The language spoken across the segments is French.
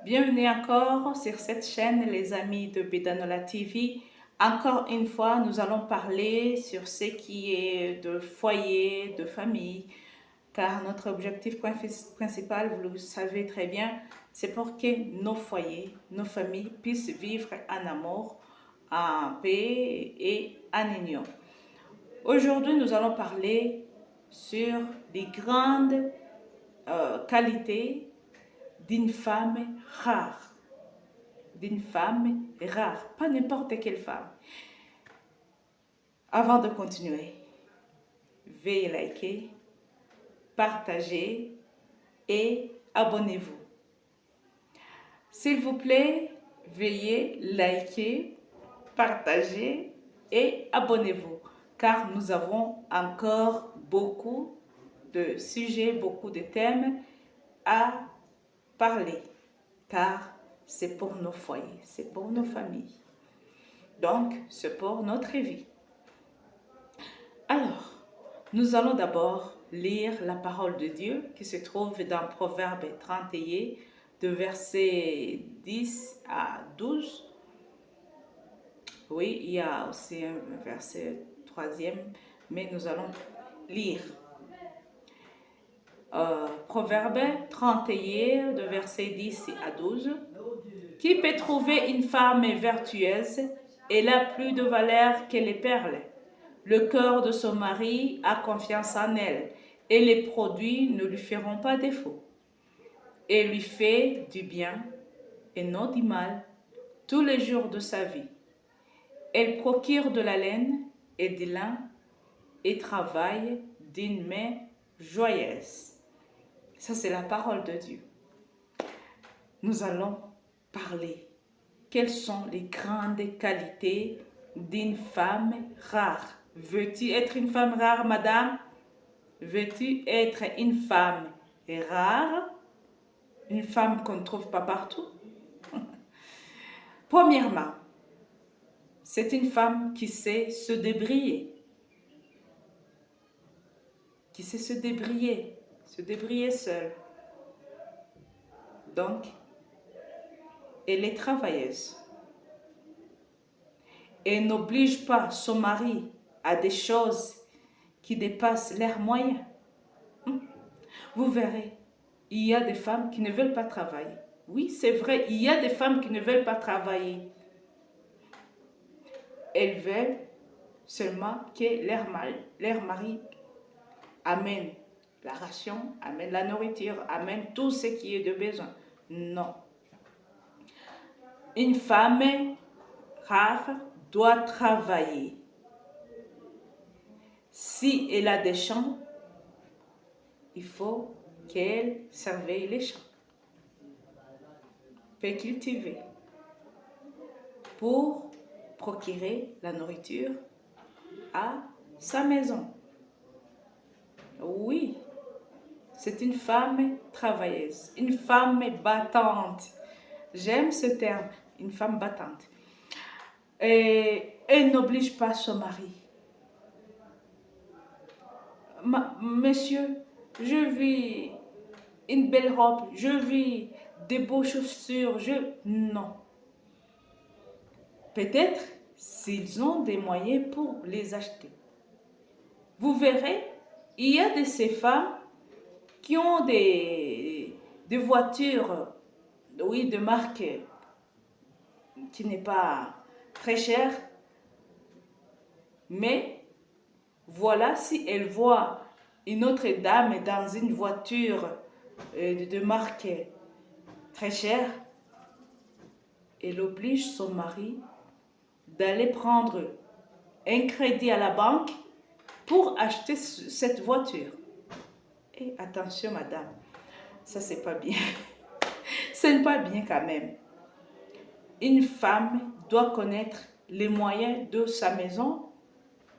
Bienvenue encore sur cette chaîne, les amis de Bedanola TV. Encore une fois, nous allons parler sur ce qui est de foyer, de famille, car notre objectif principal, vous le savez très bien, c'est pour que nos foyers, nos familles puissent vivre en amour, en paix et en union. Aujourd'hui, nous allons parler sur les grandes qualités d'une femme rare. D'une femme rare, pas n'importe quelle femme. Avant de continuer, veuillez liker, partager et abonnez-vous. S'il vous plaît, veuillez liker, partager et abonnez-vous, car nous avons encore beaucoup de sujets, beaucoup de thèmes à parler, car c'est pour nos foyers, c'est pour nos familles. Donc, c'est pour notre vie. Alors, nous allons d'abord lire la parole de Dieu qui se trouve dans Proverbe 31, de versets 10 à 12. Oui, il y a aussi un verset troisième, mais nous allons lire. Proverbe 31, de versets 10 à 12. Qui peut trouver une femme vertueuse? Elle a plus de valeur que les perles. Le cœur de son mari a confiance en elle, et les produits ne lui feront pas défaut. Elle lui fait du bien et non du mal tous les jours de sa vie. Elle procure de la laine et du lin et travaille d'une main joyeuse. Ça, c'est la parole de Dieu. Nous allons parler. Quelles sont les grandes qualités d'une femme rare? Veux-tu être une femme rare, madame? Veux-tu être une femme rare? Une femme qu'on ne trouve pas partout? Premièrement, c'est une femme qui sait se débrouiller. Qui sait se débrouiller seule. Donc, elle est travailleuse. Elle n'oblige pas son mari à des choses qui dépassent leurs moyens. Vous verrez, il y a des femmes qui ne veulent pas travailler. Oui, c'est vrai, il y a des femmes qui ne veulent pas travailler. Elles veulent seulement que leur mari amène la ration, amène la nourriture, amène tout ce qui est de besoin. Non. Une femme rare doit travailler. Si elle a des champs, il faut qu'elle surveille les champs, peut cultiver pour procurer la nourriture à sa maison. Oui, c'est une femme travailleuse, une femme battante. J'aime ce terme, une femme battante. Et elle n'oblige pas son mari. Monsieur, je vis une belle robe, je vis des beaux chaussures, non. Peut-être s'ils ont des moyens pour les acheter. Vous verrez, il y a de ces femmes qui ont des voitures, oui, de marque qui n'est pas très chère, mais voilà, si elle voit une autre dame dans une voiture de marque très chère, elle oblige son mari d'aller prendre un crédit à la banque pour acheter cette voiture. Et attention, madame, ça c'est pas bien. Ce n'est pas bien quand même. Une femme doit connaître les moyens de sa maison,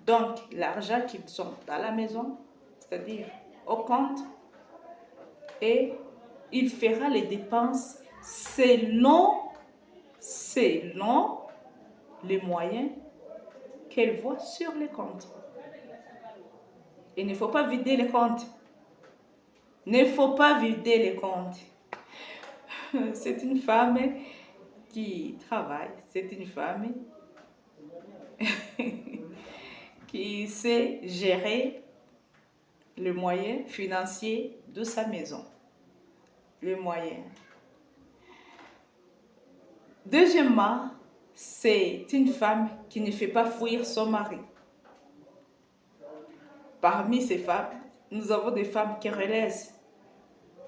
donc l'argent qu'ils sont dans la maison, c'est-à-dire au compte, et il fera les dépenses selon les moyens qu'elle voit sur les comptes. Il ne faut pas vider les comptes. Ne faut pas vider les comptes. C'est une femme qui travaille, c'est une femme qui sait gérer le moyen financier de sa maison. Le moyen. Deuxièmement, c'est une femme qui ne fait pas fuir son mari. Parmi ces femmes, nous avons des femmes querelleuses.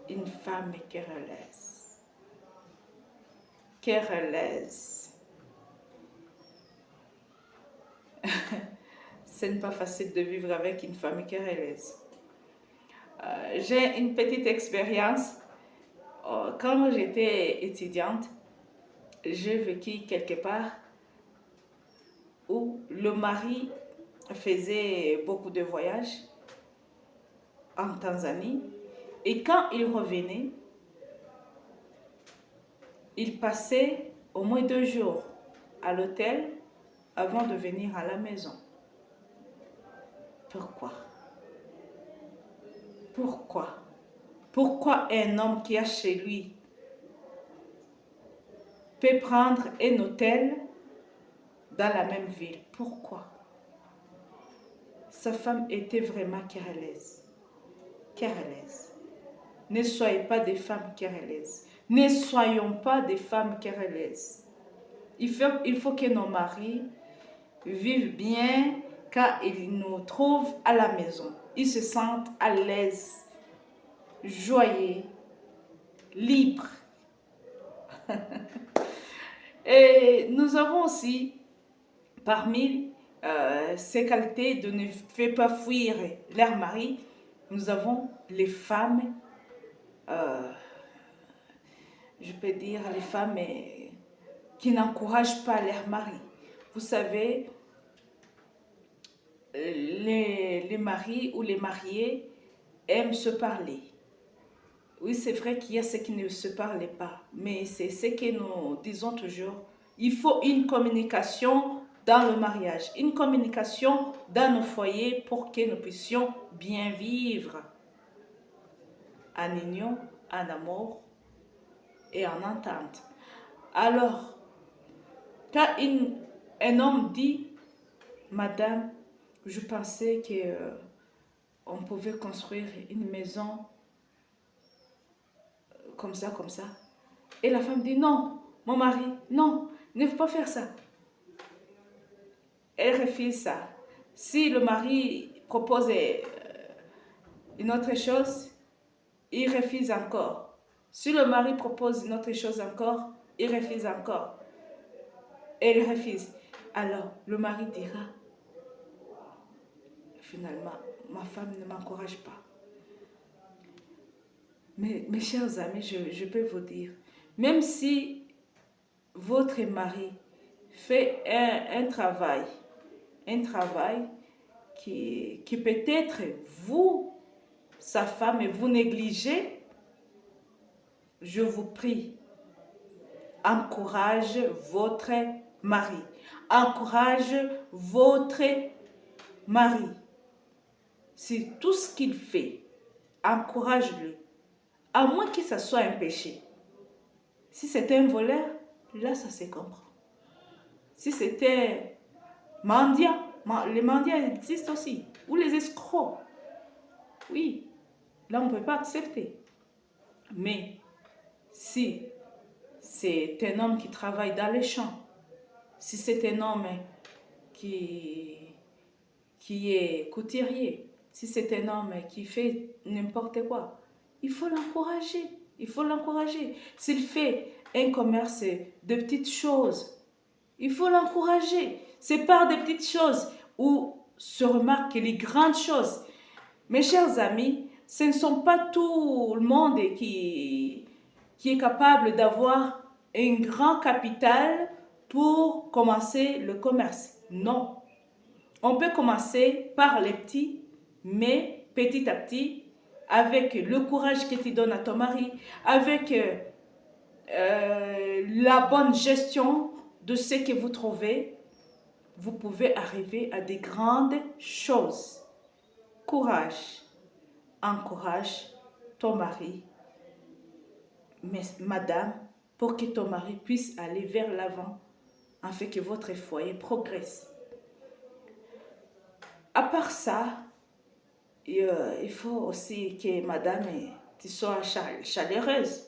Une femme querelleuse. Querelleuse. Ce n'est pas facile de vivre avec une femme querelleuse. J'ai une petite expérience. Quand j'étais étudiante, j'ai vécu quelque part où le mari faisait beaucoup de voyages en Tanzanie et quand il revenait, il passait au moins 2 jours à l'hôtel avant de venir à la maison. Pourquoi? Pourquoi? Pourquoi un homme qui a chez lui peut prendre un hôtel dans la même ville? Pourquoi? Sa femme était vraiment querelleuse. Querelleuse. Ne soyez pas des femmes querelleuses. Ne soyons pas des femmes querelleuses. Il faut que nos maris vivent bien quand ils nous trouvent à la maison. Ils se sentent à l'aise, joyeux, libres. Et nous avons aussi, parmi ces qualités de ne faire pas fuir leur mari, nous avons les femmes, je peux dire les femmes qui n'encouragent pas leur mari. Vous savez, les maris ou les mariés aiment se parler. Oui, c'est vrai qu'il y a ceux qui ne se parlent pas, mais c'est ce que nous disons toujours. Il faut une communication dans le mariage, une communication dans nos foyers pour que nous puissions bien vivre en union, en amour et en entente. Alors, quand un homme dit, Madame, je pensais qu'on pouvait construire une maison comme ça. Et la femme dit, non, mon mari, non, ne faut pas faire ça. Elle refuse ça. Si le mari propose une autre chose, il refuse encore. Si le mari propose une autre chose encore, il refuse encore. Elle refuse. Alors, le mari dira, finalement, ma femme ne m'encourage pas. Mais mes chers amis, je peux vous dire, même si votre mari fait un travail qui peut-être vous, sa femme, vous négligez, je vous prie, encourage votre mari. Encourage votre mari. C'est tout ce qu'il fait. Encourage-le. À moins que ça soit un péché. Si c'était un voleur, là, ça se comprend. Si c'était mendiant, les mendiants existent aussi. Ou les escrocs. Oui, là, on ne peut pas accepter. Mais si c'est un homme qui travaille dans les champs, si c'est un homme qui est couturier, si c'est un homme qui fait n'importe quoi, il faut l'encourager. Il faut l'encourager. S'il fait un commerce de petites choses, il faut l'encourager. C'est par des petites choses où se remarquent les grandes choses. Mes chers amis, ce ne sont pas tout le monde qui est capable d'avoir un grand capital pour commencer le commerce. Non. On peut commencer par les petits, mais petit à petit, avec le courage que tu donnes à ton mari, avec la bonne gestion de ce que vous trouvez, vous pouvez arriver à des grandes choses. Courage. Encourage ton mari. mais madame, pour que ton mari puisse aller vers l'avant, afin que votre foyer progresse. À part ça, il faut aussi que madame, tu sois chaleureuse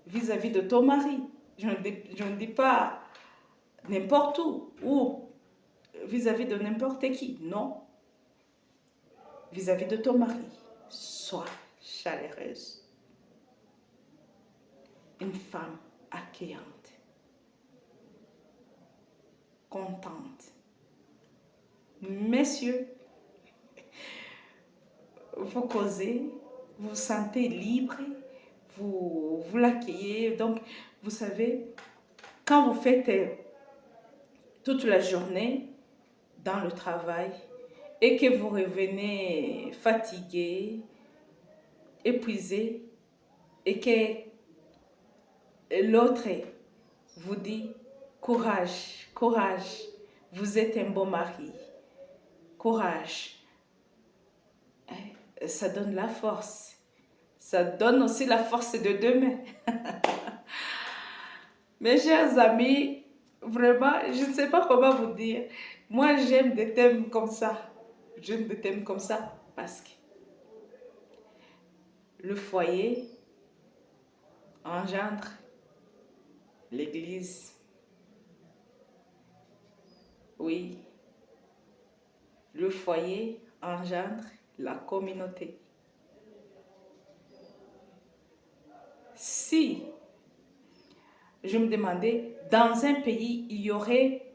vis-à-vis de ton mari. Je ne dis pas n'importe où ou vis-à-vis de n'importe qui. Non. Vis-à-vis de ton mari, sois chaleureuse. Une femme accueillante, contente. Messieurs, vous causez, vous vous sentez libre, vous l'accueillez. Donc, vous savez, quand vous faites toute la journée dans le travail et que vous revenez fatigué, épuisé, et que l'autre vous dit courage, courage, vous êtes un bon mari, courage. Ça donne la force. Ça donne aussi la force de demain. Mes chers amis, vraiment, je ne sais pas comment vous dire. Moi, j'aime des thèmes comme ça. J'aime des thèmes comme ça parce que le foyer engendre l'église. Oui, le foyer engendre la communauté. Si je me demandais, dans un pays, il y aurait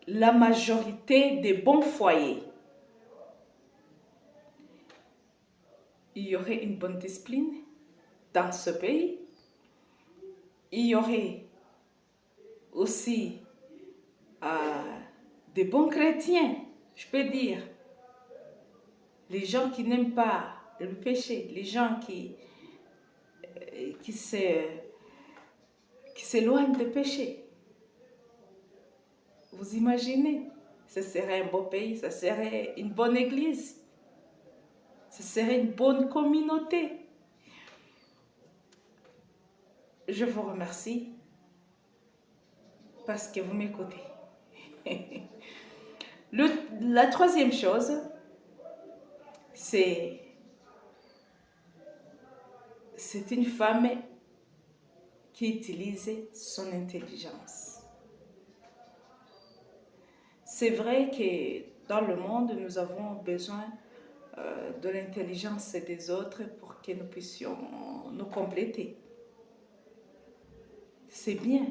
la majorité des bons foyers, il y aurait une bonne discipline dans ce pays, il y aurait aussi des bons chrétiens, je peux dire, les gens qui n'aiment pas le péché, les gens qui s'éloignent du péché. Vous imaginez, ce serait un beau pays, ce serait une bonne église, ce serait une bonne communauté. Je vous remercie parce que vous m'écoutez. La troisième chose, c'est une femme qui utilise son intelligence. C'est vrai que dans le monde, nous avons besoin de l'intelligence des autres pour que nous puissions nous compléter. C'est bien.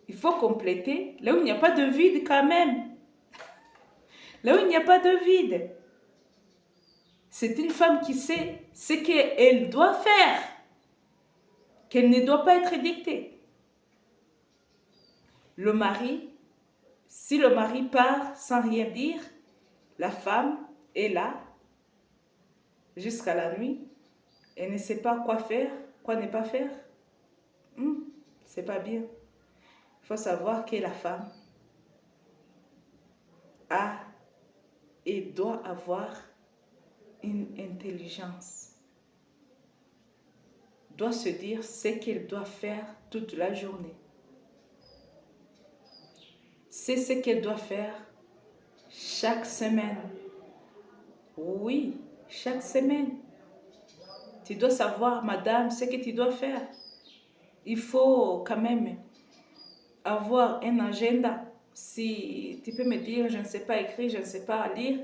Il faut compléter là où il n'y a pas de vide quand même. Là où il n'y a pas de vide. C'est une femme qui sait ce qu'elle doit faire, qu'elle ne doit pas être dictée. Le mari, si le mari part sans rien dire, la femme est là jusqu'à la nuit. Elle ne sait pas quoi faire, quoi ne pas faire. C'est pas bien. Il faut savoir que la femme a et doit avoir une intelligence. Doit se dire ce qu'elle doit faire toute la journée. C'est ce qu'elle doit faire chaque semaine. Oui, chaque semaine. Tu dois savoir, madame, ce que tu dois faire. Il faut quand même avoir un agenda. Si tu peux me dire, je ne sais pas écrire, je ne sais pas lire,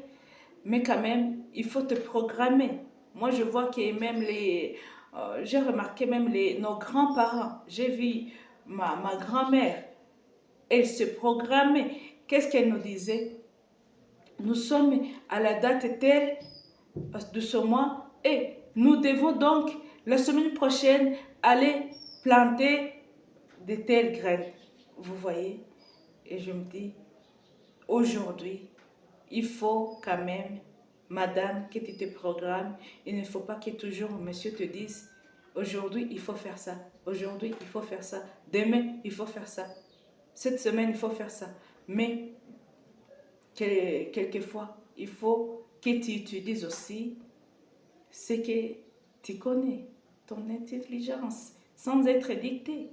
mais quand même, il faut te programmer. Moi, je vois que même j'ai remarqué même nos grands-parents, j'ai vu ma grand-mère, elle se programmait. Qu'est-ce qu'elle nous disait? Nous sommes à la date telle de ce mois et nous devons donc la semaine prochaine aller planter de telles graines. Vous voyez? Et je me dis, aujourd'hui, il faut quand même, madame, que tu te programmes. Il ne faut pas que toujours monsieur te dise, aujourd'hui, il faut faire ça. Aujourd'hui, il faut faire ça. Demain, il faut faire ça. Cette semaine, il faut faire ça. Mais, quelquefois, il faut que tu utilises aussi ce que tu connais. ton intelligence sans être dictée.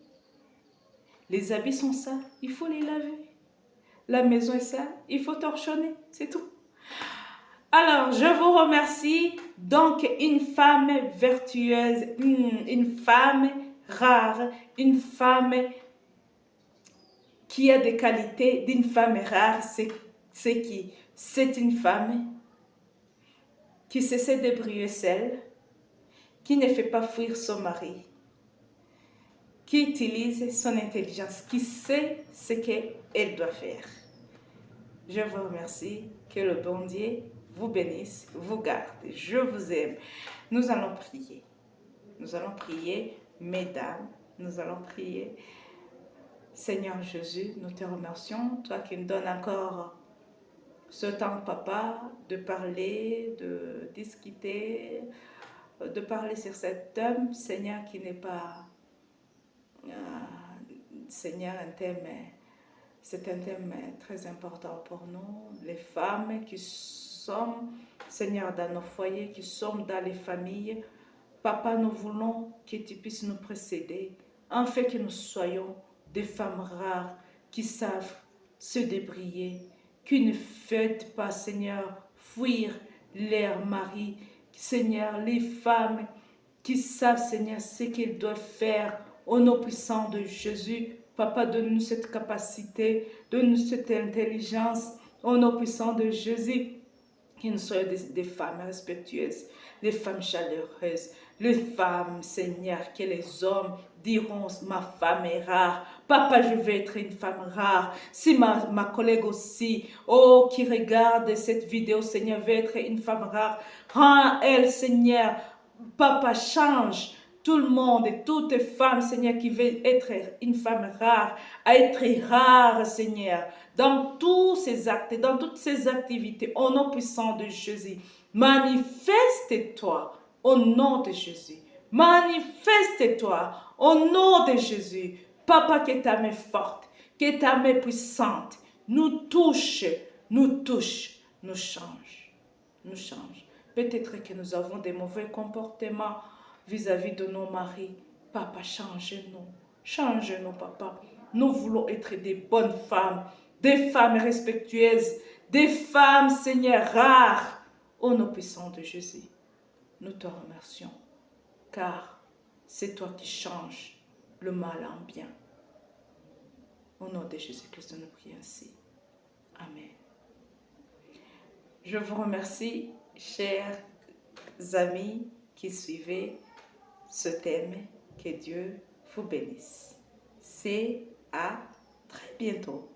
Les habits sont sales, il faut les laver. La maison est sale, il faut torchonner, c'est tout. Alors, je vous remercie. Donc, une femme vertueuse, une femme rare, une femme qui a des qualités d'une femme rare, c'est qui? C'est une femme qui se sait débrouiller seule, qui ne fait pas fuir son mari, qui utilise son intelligence, qui sait ce qu'elle doit faire. Je vous remercie, que le bon Dieu vous bénisse, vous garde. Je vous aime. Nous allons prier. Nous allons prier, mesdames, nous allons prier. Seigneur Jésus, nous te remercions, toi qui nous donnes encore ce temps, papa, de parler, de discuter, de parler sur cet thème, Seigneur, qui n'est pas, Seigneur, un thème, c'est un thème très important pour nous, les femmes qui sommes, Seigneur, dans nos foyers, qui sommes dans les familles. Papa, nous voulons que tu puisses nous précéder, en fait que nous soyons des femmes rares qui savent se débrouiller, qui ne fêtent pas, Seigneur, fuir leur mari. Seigneur, les femmes qui savent, Seigneur, ce qu'elles doivent faire au nom puissant de Jésus. Papa, donne-nous cette capacité, donne-nous cette intelligence au nom puissant de Jésus. Que nous soyons des femmes respectueuses, des femmes chaleureuses, les femmes, Seigneur, que les hommes diront, ma femme est rare. Papa, je veux être une femme rare. Si ma collègue aussi, oh, qui regarde cette vidéo, Seigneur, veut être une femme rare, rends elle, Seigneur. Papa, change tout le monde et toutes les femmes, Seigneur, qui veulent être une femme rare, à être rare, Seigneur, dans tous ces actes, dans toutes ces activités, au nom puissant de Jésus. Manifeste-toi au nom de Jésus. Manifeste-toi au nom de Jésus. Papa, que ta main forte, que ta main puissante nous touche, nous change, nous change. Peut-être que nous avons des mauvais comportements vis-à-vis de nos maris. Papa, change-nous, papa. Nous voulons être des bonnes femmes, des femmes respectueuses, des femmes, Seigneur, rares. Au nom puissant de Jésus, nous te remercions, car c'est toi qui changes le mal en bien. Au nom de Jésus-Christ, nous prions ainsi. Amen. Je vous remercie, chers amis qui suivez ce thème. Que Dieu vous bénisse. C'est à très bientôt.